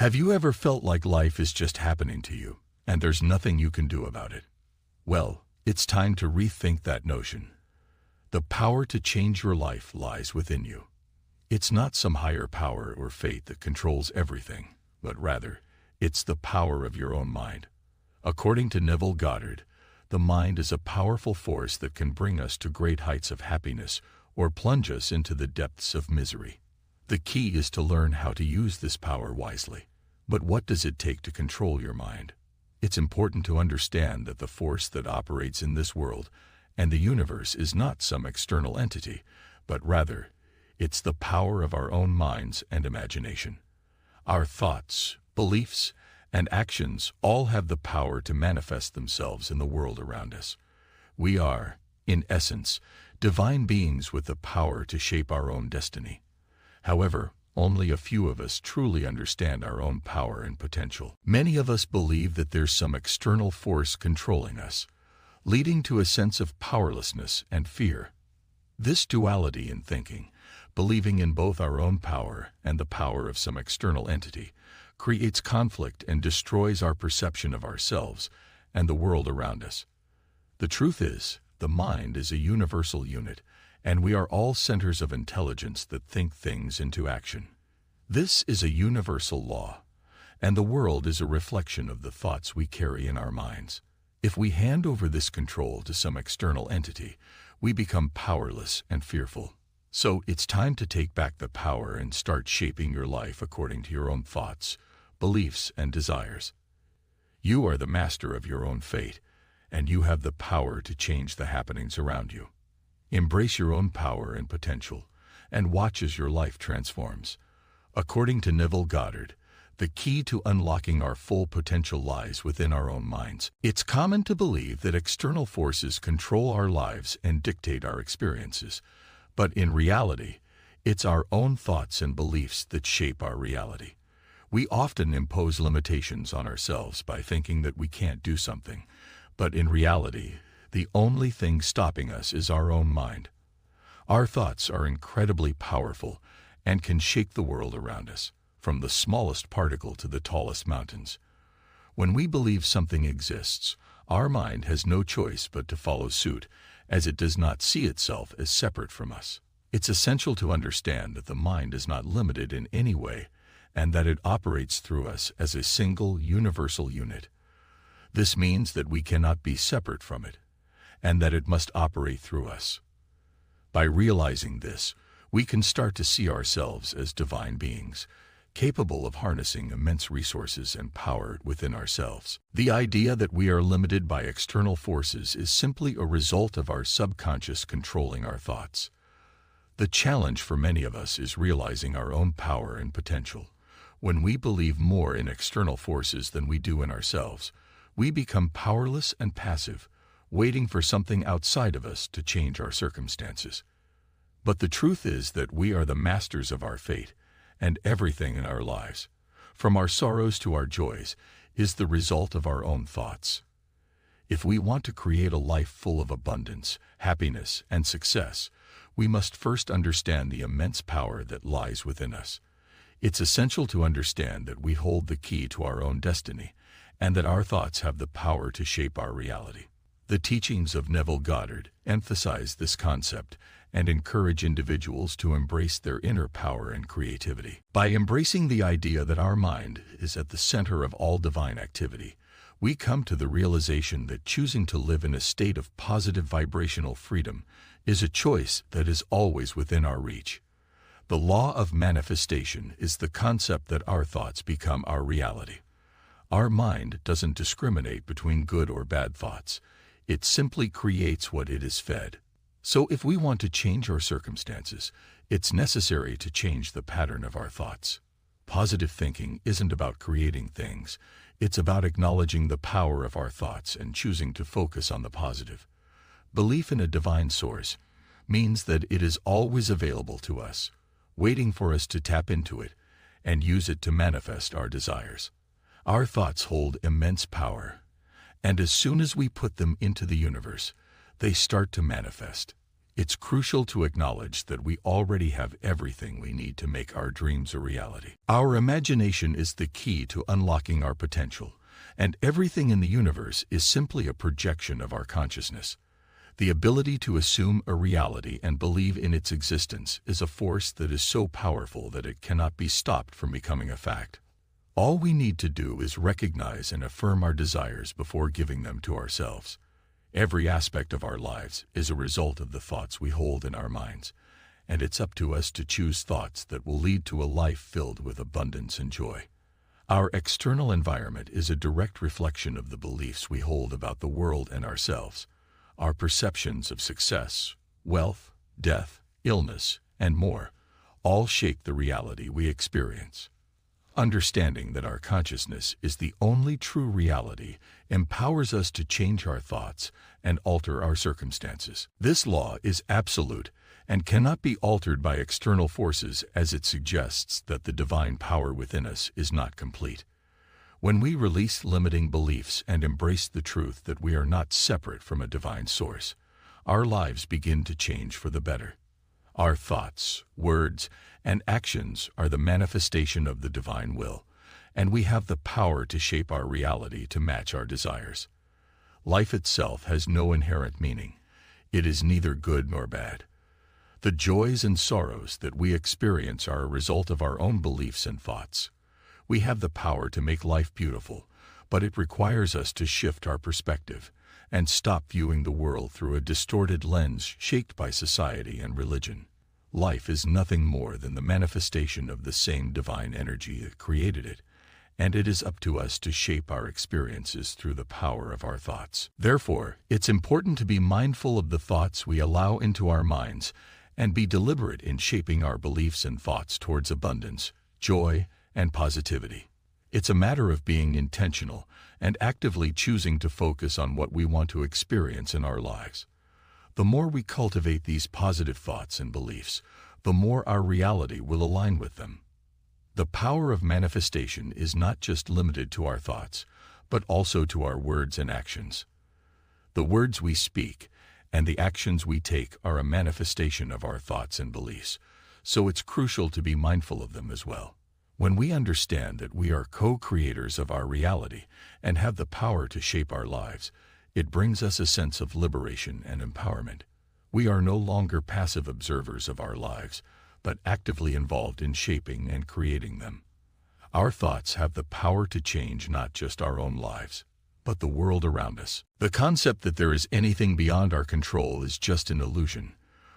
Have you ever felt like life is just happening to you, and there's nothing you can do about it? Well, it's time to rethink that notion. The power to change your life lies within you. It's not some higher power or fate that controls everything, but rather, it's the power of your own mind. According to Neville Goddard, the mind is a powerful force that can bring us to great heights of happiness or plunge us into the depths of misery. The key is to learn how to use this power wisely. But what does it take to control your mind? It's important to understand that the force that operates in this world and the universe is not some external entity, but rather, it's the power of our own minds and imagination. Our thoughts, beliefs, and actions all have the power to manifest themselves in the world around us. We are, in essence, divine beings with the power to shape our own destiny. However, only a few of us truly understand our own power and potential. Many of us believe that there's some external force controlling us, leading to a sense of powerlessness and fear. This duality in thinking, believing in both our own power and the power of some external entity, creates conflict and destroys our perception of ourselves and the world around us. The truth is, the mind is a universal unit, and we are all centers of intelligence that think things into action. This is a universal law, and the world is a reflection of the thoughts we carry in our minds. If we hand over this control to some external entity, we become powerless and fearful. So it's time to take back the power and start shaping your life according to your own thoughts, beliefs, and desires. You are the master of your own fate, and you have the power to change the happenings around you. Embrace your own power and potential, and watch as your life transforms. According to Neville Goddard, the key to unlocking our full potential lies within our own minds. It's common to believe that external forces control our lives and dictate our experiences, but in reality, it's our own thoughts and beliefs that shape our reality. We often impose limitations on ourselves by thinking that we can't do something, but in reality, the only thing stopping us is our own mind. Our thoughts are incredibly powerful and can shake the world around us, from the smallest particle to the tallest mountains. When we believe something exists, our mind has no choice but to follow suit, as it does not see itself as separate from us. It's essential to understand that the mind is not limited in any way, and that it operates through us as a single, universal unit. This means that we cannot be separate from it, and that it must operate through us. By realizing this, we can start to see ourselves as divine beings, capable of harnessing immense resources and power within ourselves. The idea that we are limited by external forces is simply a result of our subconscious controlling our thoughts. The challenge for many of us is realizing our own power and potential. When we believe more in external forces than we do in ourselves, we become powerless and passive, waiting for something outside of us to change our circumstances. But the truth is that we are the masters of our fate, and everything in our lives, from our sorrows to our joys, is the result of our own thoughts. If we want to create a life full of abundance, happiness, and success, we must first understand the immense power that lies within us. It's essential to understand that we hold the key to our own destiny, and that our thoughts have the power to shape our reality. The teachings of Neville Goddard emphasize this concept and encourage individuals to embrace their inner power and creativity. By embracing the idea that our mind is at the center of all divine activity, we come to the realization that choosing to live in a state of positive vibrational freedom is a choice that is always within our reach. The law of manifestation is the concept that our thoughts become our reality. Our mind doesn't discriminate between good or bad thoughts. It simply creates what it is fed. So if we want to change our circumstances, it's necessary to change the pattern of our thoughts. Positive thinking isn't about creating things. It's about acknowledging the power of our thoughts and choosing to focus on the positive. Belief in a divine source means that it is always available to us, waiting for us to tap into it and use it to manifest our desires. Our thoughts hold immense power, and as soon as we put them into the universe, they start to manifest. it's crucial to acknowledge that we already have everything we need to make our dreams a reality. Our imagination is the key to unlocking our potential, and everything in the universe is simply a projection of our consciousness. The ability to assume a reality and believe in its existence is a force that is so powerful that it cannot be stopped from becoming a fact. All we need to do is recognize and affirm our desires before giving them to ourselves. Every aspect of our lives is a result of the thoughts we hold in our minds, and it's up to us to choose thoughts that will lead to a life filled with abundance and joy. Our external environment is a direct reflection of the beliefs we hold about the world and ourselves. Our perceptions of success, wealth, death, illness, and more all shape the reality we experience. Understanding that our consciousness is the only true reality empowers us to change our thoughts and alter our circumstances. This law is absolute and cannot be altered by external forces, as it suggests that the divine power within us is not complete. When we release limiting beliefs and embrace the truth that we are not separate from a divine source, our lives begin to change for the better. Our thoughts, words, and actions are the manifestation of the divine will, and we have the power to shape our reality to match our desires. Life itself has no inherent meaning. It is neither good nor bad. The joys and sorrows that we experience are a result of our own beliefs and thoughts. We have the power to make life beautiful, but it requires us to shift our perspective and stop viewing the world through a distorted lens shaped by society and religion. Life is nothing more than the manifestation of the same divine energy that created it, and it is up to us to shape our experiences through the power of our thoughts. Therefore, it's important to be mindful of the thoughts we allow into our minds and be deliberate in shaping our beliefs and thoughts towards abundance, joy, and positivity. It's a matter of being intentional and actively choosing to focus on what we want to experience in our lives. The more we cultivate these positive thoughts and beliefs, the more our reality will align with them. The power of manifestation is not just limited to our thoughts, but also to our words and actions. The words we speak and the actions we take are a manifestation of our thoughts and beliefs, so it's crucial to be mindful of them as well. When we understand that we are co-creators of our reality and have the power to shape our lives, it brings us a sense of liberation and empowerment. We are no longer passive observers of our lives, but actively involved in shaping and creating them. Our thoughts have the power to change not just our own lives, but the world around us. The concept that there is anything beyond our control is just an illusion.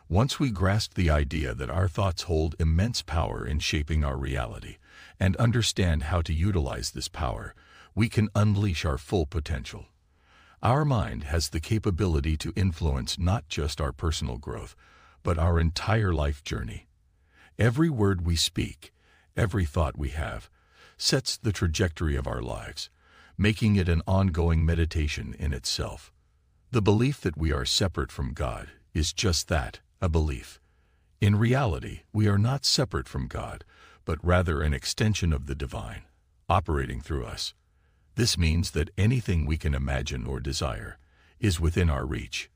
Once we grasp the idea that our thoughts hold immense power in shaping our reality and understand how to utilize this power, we can unleash our full potential. Our mind has the capability to influence not just our personal growth, but our entire life journey. Every word we speak, every thought we have, sets the trajectory of our lives, making it an ongoing meditation in itself. The belief that we are separate from God is just that, a belief. In reality, we are not separate from God, but rather an extension of the divine, operating through us. This means that anything we can imagine or desire is within our reach.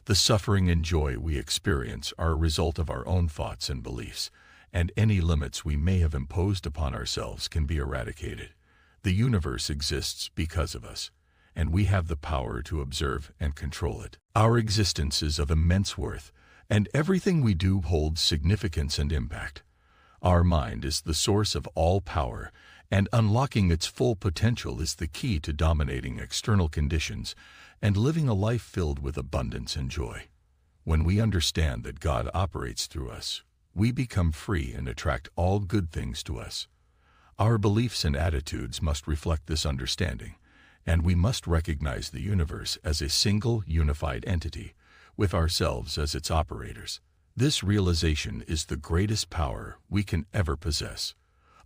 The suffering and joy we experience are a result of our own thoughts and beliefs, and any limits we may have imposed upon ourselves can be eradicated. The universe exists because of us, and we have the power to observe and control it. Our existence is of immense worth, and everything we do holds significance and impact. Our mind is the source of all power, and unlocking its full potential is the key to dominating external conditions and living a life filled with abundance and joy. When we understand that God operates through us, we become free and attract all good things to us. Our beliefs and attitudes must reflect this understanding, and we must recognize the universe as a single, unified entity, with ourselves as its operators. This realization is the greatest power we can ever possess.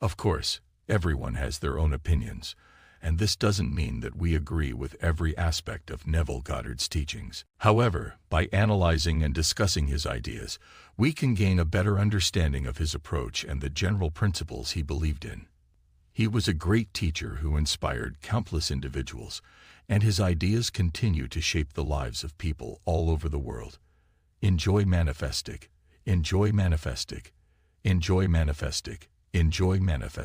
Of course, everyone has their own opinions, and this doesn't mean that we agree with every aspect of Neville Goddard's teachings. However, by analyzing and discussing his ideas, we can gain a better understanding of his approach and the general principles he believed in. He was a great teacher who inspired countless individuals, and his ideas continue to shape the lives of people all over the world. Enjoy manifesting. Enjoy manifesting. Enjoy manifesting. Enjoy manifesting.